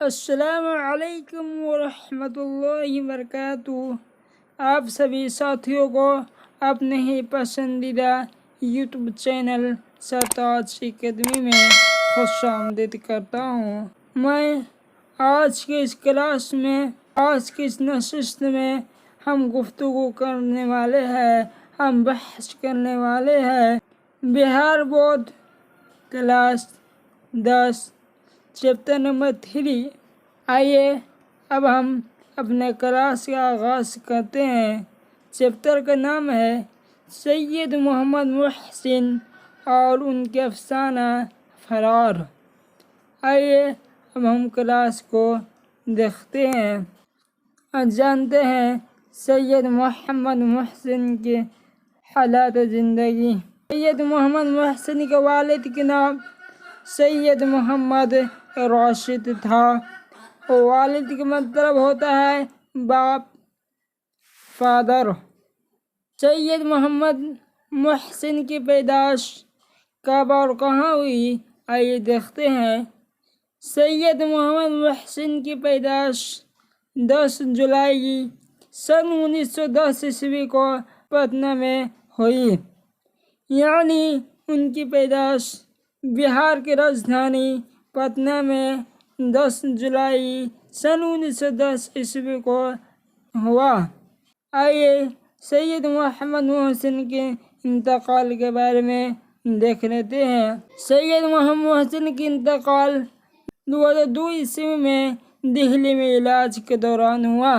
السلام علیکم ورحمۃ اللہ وبرکاتہ۔ آپ سبھی ساتھیوں کو اپنے ہی پسندیدہ یوٹیوب چینل سرتاج اکیڈمی میں خوش آمدید کرتا ہوں۔ میں آج کی اس نشست میں ہم گفتگو کرنے والے ہیں، ہم بحث کرنے والے ہیں بہار بورڈ کلاس 10 چیپٹر نمبر 3۔ آئیے اب ہم اپنے کلاس کا آغاز کرتے ہیں۔ چیپٹر کا نام ہے سید محمد محسن اور ان کے افسانہ فرار۔ آئیے اب ہم کلاس کو دیکھتے ہیں اور جانتے ہیں سید محمد محسن کے حالات زندگی۔ سید محمد محسن کے والد کے نام سید محمد راشد تھا۔ والد کا مطلب ہوتا ہے باپ، فادر۔ سید محمد محسن کی پیدائش کب اور کہاں ہوئی، آئیے دیکھتے ہیں۔ سید محمد محسن کی پیدائش 10 جولائی سن 1910 عیسوی کو پٹنہ میں ہوئی، یعنی ان کی پیدائش بہار کی راجدھانی پٹنہ میں 10 جولائی سن 1910 عیسوی کو ہوا۔ آئیے سید محمد محسن کے انتقال کے بارے میں دیکھ لیتے ہیں۔ سید محمد محسن کی انتقال 2002 عیسوی میں دہلی میں علاج کے دوران ہوا،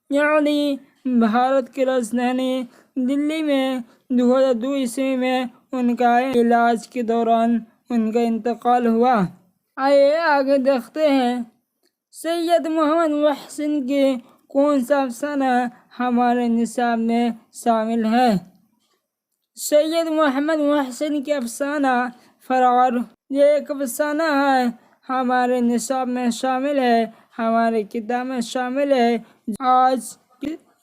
یعنی بھارت کی راجدھانی دلی میں 2002 عیسوی میں ان کا علاج کے دوران ان کا انتقال ہوا۔ آئیے آگے دیکھتے ہیں سید محمد محسن کے کون سا افسانہ ہمارے نصاب میں شامل ہے۔ سید محمد محسن کے افسانہ فرار، یہ ایک افسانہ ہے، ہمارے نصاب میں شامل ہے، ہمارے کتاب میں شامل ہے۔ آج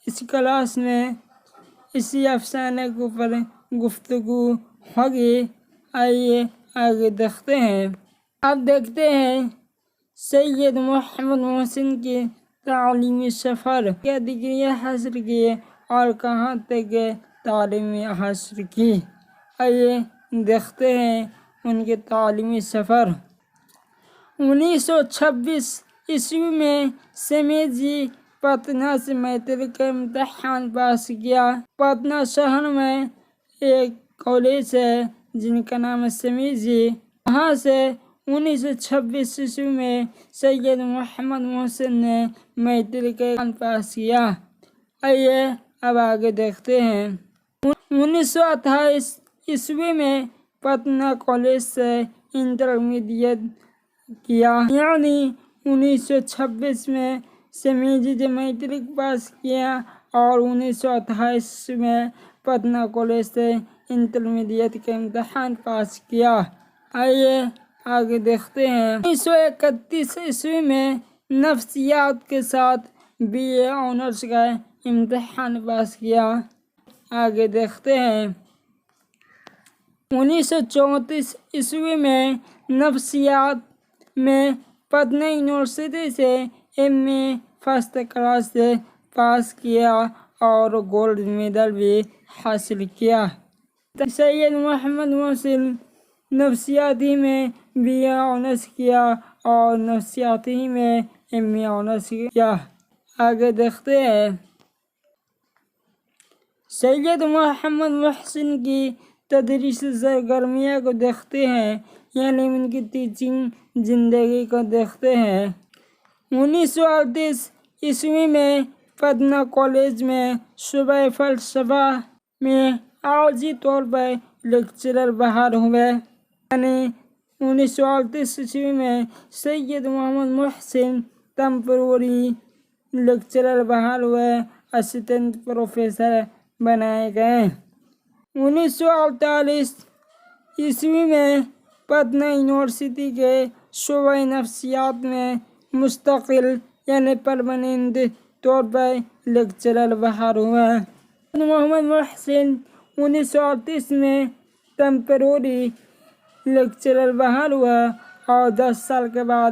اس کلاس میں اسی افسانے کے اوپر گفتگو ہوگی۔ آئیے آگے دیکھتے ہیں۔ اب دیکھتے ہیں سید محمد محسن کی تعلیمی سفر، کیا ڈگریاں حاصل کی اور کہاں تک تعلیم حاصل کی۔ آئیے دیکھتے ہیں ان کے تعلیمی سفر۔ 1926 عیسوی میں سمیجی پٹنہ سے میٹرک کا امتحان پاس کیا۔ پٹنہ شہر میں ایک کالج ہے جن کا نام ہے سمیجی، وہاں سے 1926 عیسوی میں سید محمد محسن نے میٹرک کا امتحان پاس کیا۔ آئیے اب آگے دیکھتے ہیں۔ 1928 عیسوی میں پٹنہ کالج سے انٹرمیڈیٹ کیا، یعنی 1926 میں سمیجی سے میٹرک پاس کیا اور 1928 میں پٹنہ کالج سے انٹرمیڈیٹ کا امتحان پاس کیا۔ آئیے آگے دیکھتے ہیں۔ 1931 عیسوی میں نفسیات کے ساتھ BA آنرس کا امتحان پاس کیا۔ آگے دیکھتے ہیں۔ 1934 عیسوی میں نفسیات میں پٹنہ یونیورسٹی سے MA فرسٹ کلاس سے پاس کیا اور گولڈ میڈل بھی حاصل کیا۔ سید محمد محسن نفسیاتی میں BA آنرس کیا اور نفسیاتی میں MA آنرس کیا۔ آگے دیکھتے ہیں۔ سید محمد محسن کی تدریسی سرگرمیوں کو دیکھتے ہیں، یعنی ان کی ٹیچنگ زندگی کو دیکھتے ہیں۔ 1938 عیسوی میں پٹنہ کالج میں شعبہ فلسفہ میں عارضی طور پر لیکچرر بحال ہوئے، یعنی 1938 عیسوی میں سید محمد محسن ٹیمپرری لیکچرر بحال ہوئے، اسسٹنٹ پروفیسر بنائے گئے۔ 1948 عیسوی میں پٹنہ یونیورسٹی کے شعبہ نفسیات میں مستقل یعنی پرماننٹ طور پر لیکچرر بحال ہوئے۔ محمد محسن 1938 میں ٹیمپرری لیکچرر بحال ہوا اور 10 سال کے بعد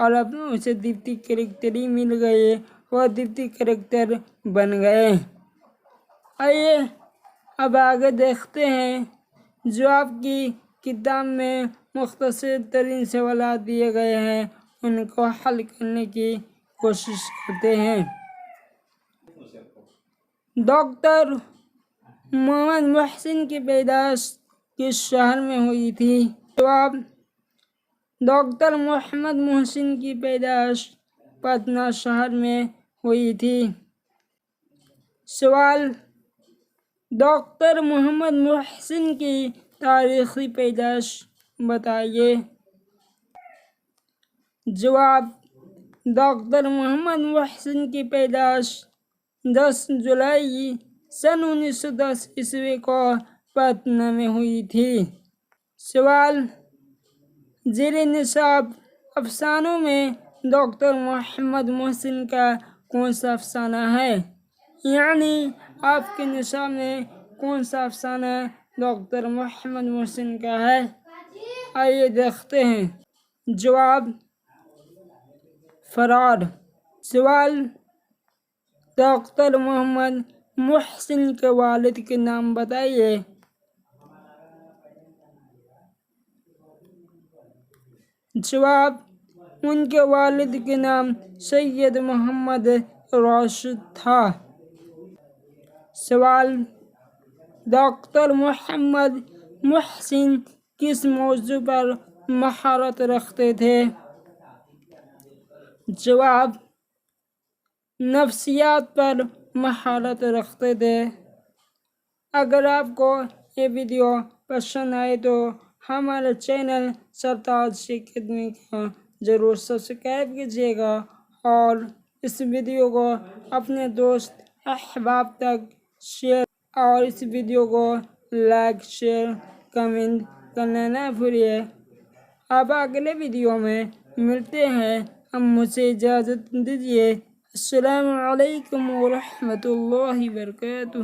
اور اب اسے ڈپٹی کریکٹر ہی مل گئے، وہ ڈپٹی کریکٹر بن گئے۔ آئیے اب آگے دیکھتے ہیں جو آپ کی کتاب میں مختصر ترین سوالات دیے گئے ہیں، ان کو حل کرنے کی کوشش کرتے ہیں۔ ڈاکٹر محمد محسن کی پیدائش کس شہر میں ہوئی تھی؟ جواب: ڈاکٹر محمد محسن کی پیدائش پٹنہ شہر میں ہوئی تھی۔ سوال: ڈاکٹر محمد محسن کی تاریخی پیدائش بتائیے۔ جواب: ڈاکٹر محمد محسن کی پیدائش 10 جولائی سن 1910 کو پٹنہ میں ہوئی تھی۔ سوال: زیر نصاب افسانوں میں ڈاکٹر محمد محسن کا کون سا افسانہ ہے؟ یعنی آپ کے نصاب میں کون سا افسانہ ڈاکٹر محمد محسن کا ہے؟ آئیے دیکھتے ہیں۔ جواب: فرار۔ سوال: ڈاکٹر محمد محسن کے والد کے نام بتائیے۔ جواب: ان کے والد کے نام سید محمد راشد تھا۔ سوال: ڈاکٹر محمد محسن کس موضوع پر مہارت رکھتے تھے؟ جواب: نفسیات پر مہارت رکھتے تھے۔ اگر آپ کو یہ ویڈیو پسند آئے تو ہمارے چینل سرتاج اکیڈمی کو ضرور سبسکرائب کیجیے گا اور اس ویڈیو کو اپنے دوست احباب تک شیئر اور اس ویڈیو کو لائک، شیئر، کمنٹ کرنا نہ بھولیے۔ اب اگلے ویڈیو میں ملتے ہیں، اب مجھے اجازت دیجیے۔ السلام علیکم ورحمۃ اللہ وبرکاتہ۔